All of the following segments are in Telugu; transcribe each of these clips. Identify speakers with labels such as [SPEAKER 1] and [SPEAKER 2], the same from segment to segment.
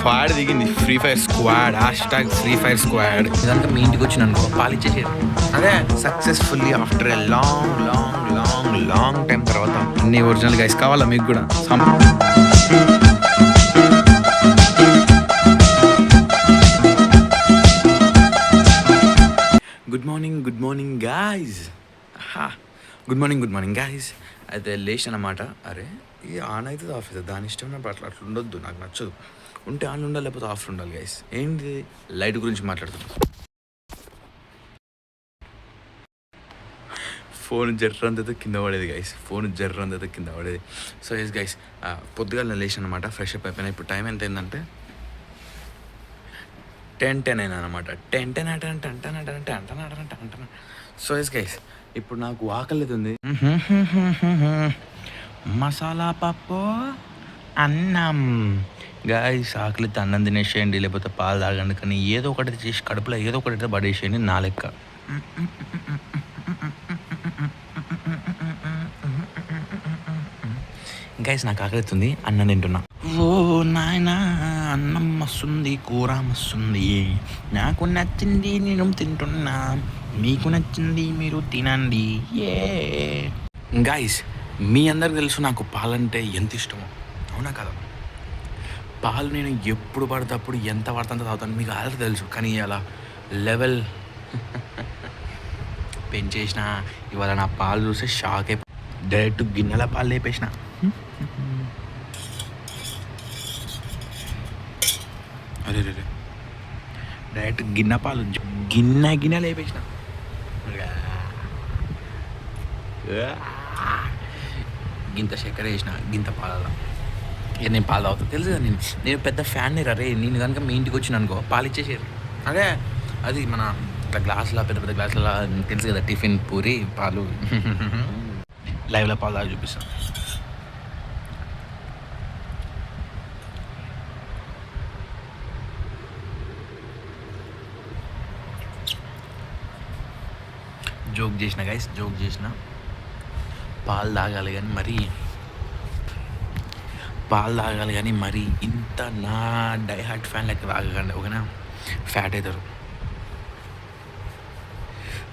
[SPEAKER 1] స్క్వాడ్ దిగింది. Free fire squad, #, free fire squad.
[SPEAKER 2] ఇదంతా మీ ఇంటికి వచ్చిన అనుకో పాలిచ్చేసారు.
[SPEAKER 1] అదే successfully after a long long long long time తర్వాత అన్ని ఒరిజినల్ గైస్ కావాలా మీకు కూడా? Good morning guys. Good morning guys. అయితే లేచి అన్నమాట. అరే ఇది ఆన్ అవుతుంది ఆఫ్ అవుతుంది, దాని ఇష్టం. అట్లా ఉండొద్దు, నాకు నచ్చదు. ఉంటే ఆన్ ఉండాలి, లేకపోతే ఆఫ్ ఉండాలి గైస్. ఏంటి లైట్ గురించి మాట్లాడుతున్నాం. ఫోన్ జర్రంత కింద పడేది గైస్, కింద పడేది. సో ఎస్ గైస్, పొద్దుగాల లేచి అనమాట, ఫ్రెష్ అప్ అయిపోయినా. ఇప్పుడు టైం ఎంత అయిందంటే 10 అయినా అనమాట. 10 సో ఎస్ గైస్, ఇప్పుడు నాకు ఆకలి ఉంది. మసాలా పప్పు అన్నం గాయస్. ఆకలితో అన్నం తినేసేయండి, లేకపోతే పాలు తాగండి, కానీ ఏదో ఒకటి చేసి కడుపులో ఏదో ఒకటి పడేసేయండి నా లెక్క. గైస్ నాకు ఆకలిస్తుంది, అన్నం తింటున్నా. ఓ నాయనా, అన్నం మస్తుంది, కూర మస్తుంది. నాకు నచ్చింది నేను తింటున్నా, మీకు నచ్చింది మీరు తినండి. ఏ గైస్, మీ అందరికి తెలుసు నాకు పాలంటే ఎంత ఇష్టమో, అవునా కదా? పాలు నేను ఎప్పుడు పడితే ఎంత పడితే తాగుతాను, మీకు ఆల్రెడీ తెలుసు. కానీ అలా లెవెల్ పెంచేసిన. ఇవాళ నా పాలు చూస్తే షాక్ అయిపో, డైరెక్ట్ గిన్నెల పాలు లేపేసిన. అరే రే, డైరెక్ట్ గిన్నె పాలు గిన్నె లేపేసిన. గింత చక్కెర వేసిన, గింత పాల. ఇక నేను పాలు తాగుతా, తెలుసు కదా. నేను పెద్ద ఫ్యాన్ రే. నేను కనుక మీ ఇంటికి వచ్చిన అనుకో పాలు ఇచ్చేసారు. అదే అది మన ఇట్లా గ్లాసుల పెద్ద గ్లాసుల, తెలుసు కదా, టిఫిన్ పూరి పాలు. లైవ్లో పాలు తాగి చూపిస్తాను. జోక్ చేసిన గైస్, పాలు తాగాలి కానీ మరీ ఇంత నా డైహార్ట్ ఫ్యాన్ లెక్క తాగకండి, ఓకేనా? ఫ్యాట్ అవుతారు.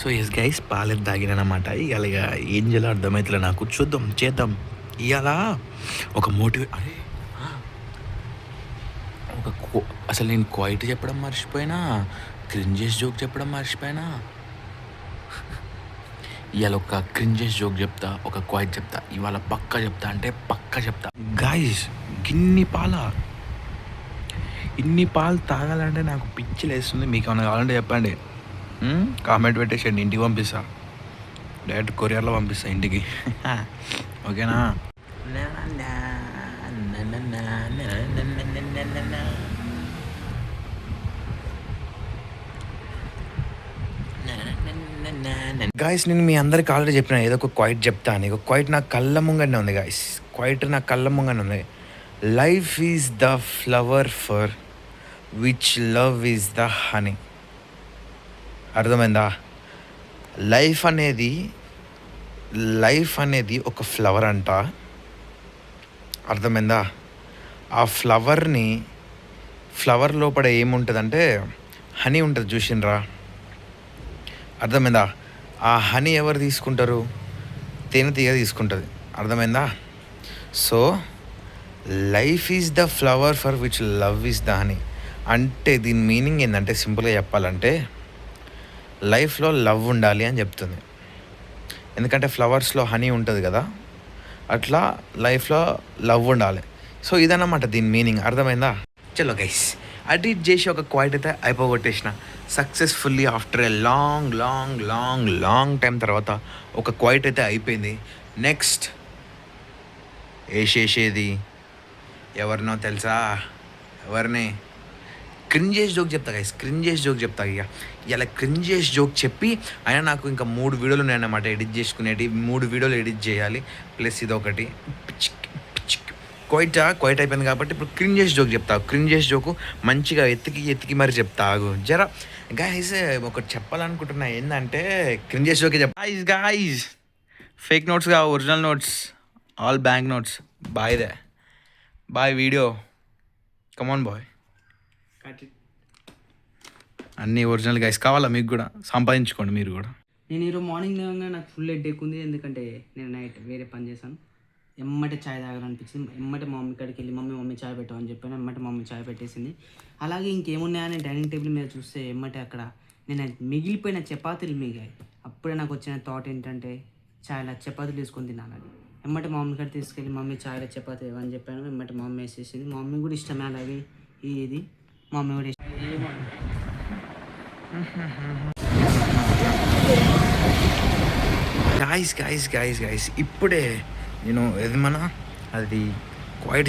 [SPEAKER 1] సో ఎస్ గైస్, పాలు తాగినమాట. ఇక ఏం చేయాలో అర్థమవుతలే నాకు. చేద్దాం ఇవాళ ఒక అరే అసలు నేను క్వైట్ చెప్పడం మర్చిపోయినా, క్రింజెస్ జోక్ చెప్పడం మర్చిపోయినా. ఇవాళ ఒక క్రింజెస్ జోక్ చెప్తా, ఒక క్వైట్ చెప్తా. ఇవాళ పక్కా చెప్తా గాయస్. ఇన్ని పాలు తాగాలంటే నాకు పిచ్చి లేస్తుంది. మీకు ఏమైనా కావాలంటే చెప్పండి, కామెంట్ పెట్టేసేయండి, ఇంటికి పంపిస్తా. డైరెక్ట్ కొరియర్లో పంపిస్తా ఇంటికి. ఓకేనా? గాయస్, నేను మీ అందరికి ఆల్రెడీ చెప్పిన ఏదో ఒక క్వైట్ చెప్తా అని. ఒక క్వైట్ నా కళ్ళ ముంగనే ఉంది గాయస్. ఉంది. Life is the flower for which love is the honey. అర్థమైందా? లైఫ్ అనేది ఒక ఫ్లవర్ అంట. అర్థమైందా? ఆ ఫ్లవర్ లోపల ఏముంటుందంటే హనీ ఉంటుంది, చూసిండ్రా? అర్థమైందా? ఆ హనీ ఎవరు తీసుకుంటారు? తేనెటీగ తీసుకుంటుంది. అర్థమైందా? So life is the flower for which love is the honey అంటే దీని మీనింగ్ ఏంటంటే, సింపుల్గా చెప్పాలంటే లైఫ్లో లవ్ ఉండాలి అని చెప్తుంది. ఎందుకంటే ఫ్లవర్స్లో హనీ ఉంటుంది కదా, అట్లా లైఫ్లో లవ్ ఉండాలి. సో ఇదన్నమాట దీని మీనింగ్. అర్థమైందా? చలో గైస్, అడిట్ చేసి ఒక క్వైట్ అయితే అయిపోగొట్టేసిన successfully after a long long long long time తర్వాత ఒక క్వైట్ అయితే అయిపోయింది. నెక్స్ట్ వేసేసేది ఎవరినో తెలుసా? ఎవరిని? క్రింజెస్ జోక్ చెప్తా గైస్, ఇలా క్రింజెస్ జోక్ చెప్పి అయినా నాకు ఇంకా 3 వీడియోలు ఉన్నాయన్నమాట ఎడిట్ చేసుకునేవి. 3 వీడియోలు ఎడిట్ చేయాలి, ప్లస్ ఇదొకటి. క్వైట్ అయిపోయింది కాబట్టి ఇప్పుడు క్రింజెస్ జోక్ చెప్తా. క్రింజెస్ జోకు మంచిగా ఎత్తికి మరి చెప్తా. జర గాయస్ ఒకటి చెప్పాలనుకుంటున్నా, ఏంటంటే క్రింజెస్ జోకే చెప్తా. గాయస్, ఫేక్ నోట్స్గా original notes, all bank notes. Boy video, come on boy. అన్నీ ఒరిజినల్ గైస్ కావాలా మీకు కూడా, సంపాదించుకోండి మీరు కూడా.
[SPEAKER 3] నేను ఈరోజు మార్నింగ్ లేవగా నాకు ఫుల్ హెడేక్ ఉంది, ఎందుకంటే నేను నైట్ వేరే పని చేశాను. ఎమ్మటే చాయ్ తాగాలనిపించింది. ఎమ్మటే మా మమ్మీ కాడికి వెళ్ళి మమ్మీ చాయ్ పెట్టమని చెప్పాను. ఎమ్మటే మమ్మీ చాయ్ పెట్టేసింది. అలాగే ఇంకేమున్నాయని డైనింగ్ టేబుల్ మీద చూస్తే ఎమ్మటే అక్కడ నేను మిగిలిపోయిన చపాతీలు మిగిలాయి. అప్పుడే నాకు వచ్చిన థాట్ ఏంటంటే చాయ్లో చపాతీలు తీసుకొని తినాలని. ఎమ్మటే మా మమ్మీ కాడ తీసుకెళ్ళి మమ్మీ చాయ్లో చపాతీ ఇవ్వని చెప్పాను. ఎమ్మటే మా మమ్మీ వేసేసింది. మా మమ్మీ కూడా ఇష్టమే అలాగే ఇది మా మమ్మీ కూడా ఇష్టం.
[SPEAKER 1] గాయస్ ఇప్పుడే నేను ఏదమన్నా అది క్వైట్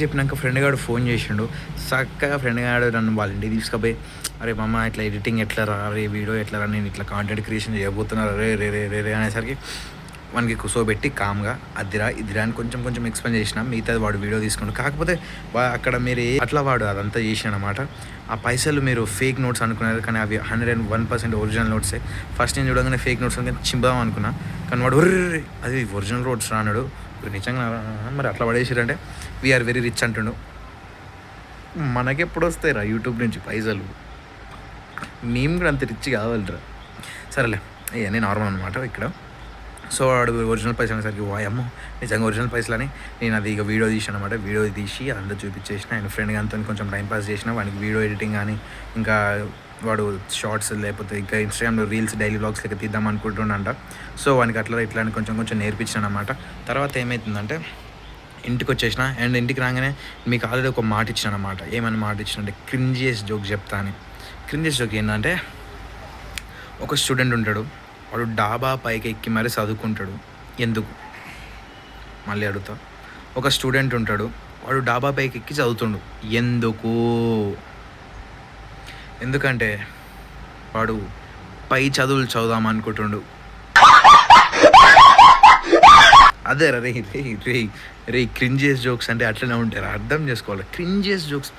[SPEAKER 1] చెప్పినాక ఫ్రెండ్ గారు ఫోన్ చేసిండు. చక్కగా ఫ్రెండ్ గారు నన్ను వాళ్ళ ఇంటికి తీసుకుపోయి, అరే మామ ఇట్లా ఎడిటింగ్ ఎట్లా రా, రే వీడియో ఎట్లా రా, నేను ఇట్లా కాంటెంట్ క్రియేషన్ చేయబోతున్నారు రే రే రే రే అనేసరికి వానికి కూర్చోబెట్టి కామ్గా ఇదిరా అని కొంచెం ఎక్స్ప్లెయిన్ చేసిన. మిగతాది వాడు వీడియో తీసుకుంటు. కాకపోతే అక్కడ మీరు అట్లా వాడు అదంతా చేసిన అనమాట. ఆ పైసలు మీరు ఫేక్ నోట్స్ అనుకున్నారు, కానీ అవి 101% ఒరిజినల్ నోట్సే. ఫస్ట్ నేను చూడగానే ఫేక్ నోట్స్ అని చింపుదాం అనుకున్నా, కానీ వాడు అది ఒరిజినల్ నోట్స్ రాన్నాడు. ఇప్పుడు నిజంగా మరి అట్లా పడేసారంటే వీఆర్ వెరీ రిచ్ అంటుండు. మనకెప్పుడు వస్తాయి రా యూట్యూబ్ నుంచి పైసలు, మేము కూడా అంత రిచ్ కావాలిరా. సరేలే ఇవన్నీ నార్మల్ అనమాట ఇక్కడ. సో వాడు ఒరిజినల్ పైసలు అనేసరికి వాయమ్మో నిజంగా ఒరిజినల్ పైసలని నేను అది ఇక వీడియో తీసాను అనమాట. వీడియో తీసి అందరూ చూపించేసిన. ఆయన ఫ్రెండ్ అంతా కొంచెం టైంపాస్ చేసిన. వానికి వీడియో ఎడిటింగ్ కానీ ఇంకా వాడు షార్ట్స్ లేకపోతే ఇంకా ఇన్స్టాగ్రామ్లో రీల్స్ డైలీ వ్లాగ్స్ లెక్క తీద్దాం అనుకుంటుండంట. సో వానికి అట్లా ఇట్లా అని కొంచెం నేర్పించాను అనమాట. తర్వాత ఏమవుతుందంటే ఇంటికి వచ్చేసిన. అండ్ ఇంటికి రాగానే మీకు ఆల్రెడీ ఒక మాట ఇచ్చాను అనమాట. ఏమని మాట ఇచ్చినంటే క్రింజియస్ జోక్ చెప్తా అని. క్రింజియస్ జోక్ ఏంటంటే, ఒక స్టూడెంట్ ఉంటాడు, వాడు డాబా పైకి ఎక్కి మరీ చదువుకుంటాడు. ఎందుకు మళ్ళీ అడుగుతా. ఒక స్టూడెంట్ ఉంటాడు, వాడు డాబా పైకి ఎక్కి చదువుతుండు. ఎందుకంటే వాడు పై చదువులు చదువుదాం అనుకుంటుండు. అదే రే క్రింజియస్ జోక్స్ అంటే అట్లనే ఉంటారు, అర్థం చేసుకోవాలి. క్రింజియస్ జోక్స్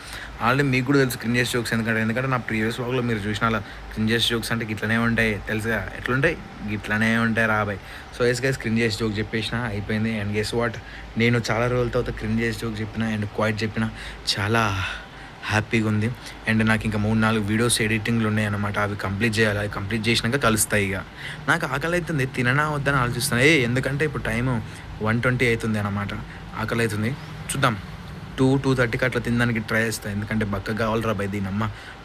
[SPEAKER 1] ఆల్రెడీ మీకు కూడా తెలుసు క్రింజియస్ జోక్స్. ఎందుకంటే నా ప్రీవియస్ వ్లాగ్లో మీరు చూసిన అలా క్రింజియస్ జోక్స్ అంటే ఇట్లనే ఉంటాయి, తెలుసుగా ఎట్లుంటాయి, ఇట్లనే ఉంటాయి రాబాయ్. సో గైస్ క్రింజియస్ జోక్ చెప్పేసిన అయిపోయింది. అండ్ గెస్ వాట్, నేను చాలా రోజుల తర్వాత క్రింజియస్ జోక్ చెప్పిన అండ్ క్వైట్ చెప్పిన, చాలా హ్యాపీగా ఉంది. అండ్ నాకు ఇంకా 3-4 వీడియోస్ ఎడిటింగ్లు ఉన్నాయన్నమాట. అవి కంప్లీట్ చేయాలి. అవి కంప్లీట్ చేసినాక కలుస్తాయి. ఇక నాకు ఆకలి అవుతుంది, తిననా వద్దని ఆలోచిస్తాను. ఎందుకంటే ఇప్పుడు టైము 1:20 అవుతుంది అన్నమాట. ఆకలి అవుతుంది. చూద్దాం 2:30కి అట్లా తినడానికి ట్రై చేస్తాను. ఎందుకంటే బక్కగా కావాలి రా బై దీనమ్మ,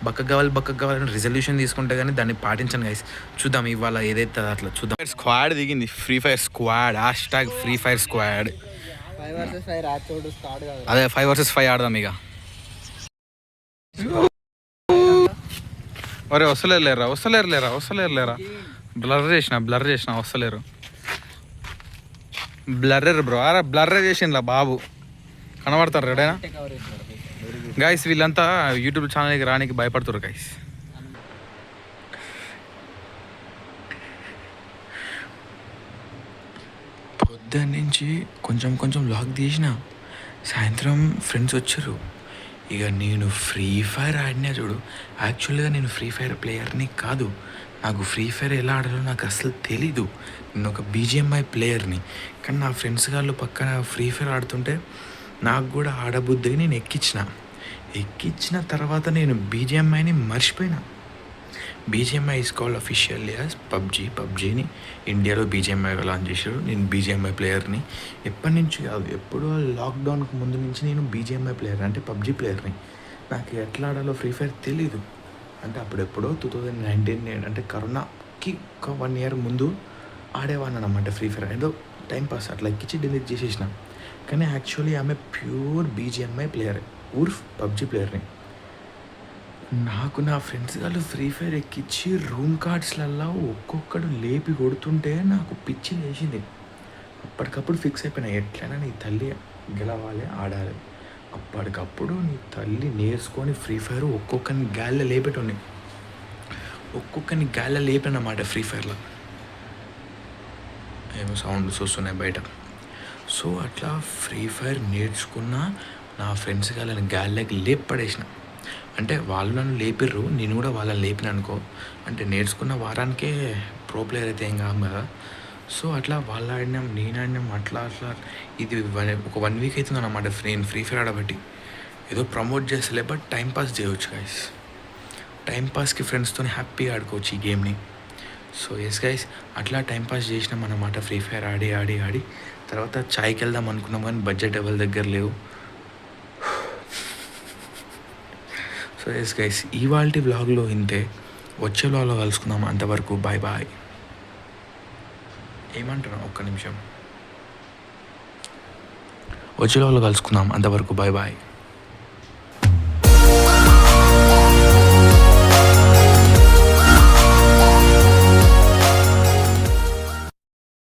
[SPEAKER 1] బక్కగా కావాలని రిజల్యూషన్ తీసుకుంటే కానీ దాన్ని పాటించను గైస్. చూద్దాం ఇవాళ ఏదైతే అట్లా చూద్దాం. స్క్వాడ్ దిగింది, free fire squad, #FreeFire Squad. అదే 5 vs 5 ఆడదాం ఇక. ఒరే వస్తలేరులేరా బ్లర్ చేసిన వస్తలేరు. బ్లర్రర్ బ్రో, అరే బ్లర్రే చేసిండ్లా బాబు, కనబడతారు రెడైనా గైస్. వీళ్ళంతా యూట్యూబ్ ఛానల్కి రానికి భయపడుతున్నారు గైస్. పొద్దున్న నుంచి కొంచెం వ్లాగ్ తీసిన. సాయంత్రం ఫ్రెండ్స్ వచ్చారు. ఇక నేను ఫ్రీ ఫైర్ ఆడినా చూడు. యాక్చువల్గా నేను ఫ్రీ ఫైర్ ప్లేయర్ని కాదు, నాకు ఫ్రీ ఫైర్ ఎలా ఆడాలో నాకు అసలు తెలీదు. నేను ఒక BGMI ప్లేయర్ని. కానీ నా ఫ్రెండ్స్ గాళ్ళు పక్కన ఫ్రీ ఫైర్ ఆడుతుంటే నాకు కూడా ఆడబుద్ధిగా నేను ఎక్కించిన తర్వాత నేను BGMIని మర్చిపోయినా. BGMI is called officially as పబ్జీని ఇండియాలో BGMI లాంచ్ చేశారు. నేను BGMI ప్లేయర్ని. ఎప్పటి నుంచి కాదు, ఎప్పుడో లాక్డౌన్కి ముందు నుంచి నేను BGMI ప్లేయర్ అంటే పబ్జీ ప్లేయర్ని. నాకు ఎట్లా ఆడాలో ఫ్రీ ఫైర్ తెలీదు. అంటే అప్పుడెప్పుడో 2019 అంటే కరోనాకి ఒక 1 year ముందు ఆడేవాడిని అనమాట ఫ్రీ ఫైర్. ఏదో టైంపాస్ అట్లా ఎక్కించి డిలీట్ చేసేసిన. కానీ యాక్చువల్లీ ఆమె ప్యూర్ BGMI ప్లేయర్, ఊర్ఫ్ పబ్జీ ప్లేయర్ని. నాకు నా ఫ్రెండ్స్ వాళ్ళు ఫ్రీ ఫైర్ ఎక్కించి రూమ్ కార్డ్స్లల్లో ఒక్కొక్కడు లేపి కొడుతుంటే నాకు పిచ్చి లేచింది. అప్పటికప్పుడు ఫిక్స్ అయిపోయినా, ఎట్లయినా నీ తల్లి గెలవాలి, ఆడాలి. అప్పటికప్పుడు నీ తల్లి నేర్చుకొని ఫ్రీ ఫైర్ ఒక్కొక్కరిని గాల్లో లేపానమాట ఫ్రీ ఫైర్లో. ఏమో సౌండ్స్ వస్తున్నాయి బయట. సో అట్లా ఫ్రీ ఫైర్ నేర్చుకున్న నా ఫ్రెండ్స్ వాళ్ళని గాల్లోకి లేపడేసిన. అంటే వాళ్ళు నన్ను లేపిర్రు, నేను కూడా వాళ్ళని లేపిన అనుకో. అంటే నేర్చుకున్న వారానికే ప్రో ప్లేయర్ అయితే ఏం కాదు కదా. సో అట్లా వాళ్ళు ఆడినాం, నేను ఆడినాం, అట్లా ఇది ఒక 1 week అవుతుంది అన్నమాట నేను ఫ్రీ ఫైర్ ఆడబట్టి. ఏదో ప్రమోట్ చేస్తలే, బట్ టైంపాస్ చేయవచ్చు గైస్. టైంపాస్కి ఫ్రెండ్స్తో హ్యాపీగా ఆడుకోవచ్చు ఈ గేమ్ని. సో ఎస్ గైస్, అట్లా టైంపాస్ చేసినాం అన్నమాట ఫ్రీ ఫైర్ ఆడి తర్వాత చాయ్కి వెళ్దాం అనుకున్నాం కానీ బడ్జెట్ ఎవరి దగ్గర లేవు. సో ఎస్ గైస్, ఇవాల్టి వ్లాగ్లో ఇంతే. వచ్చే వ్లాగ్లో కలుసుకుందాం. అంతవరకు బాయ్ బాయ్. ఏమంటున్నా ఒక్క నిమిషం. వచ్చే వ్లాగ్లో కలుసుకుందాం. అంతవరకు బాయ్ బాయ్.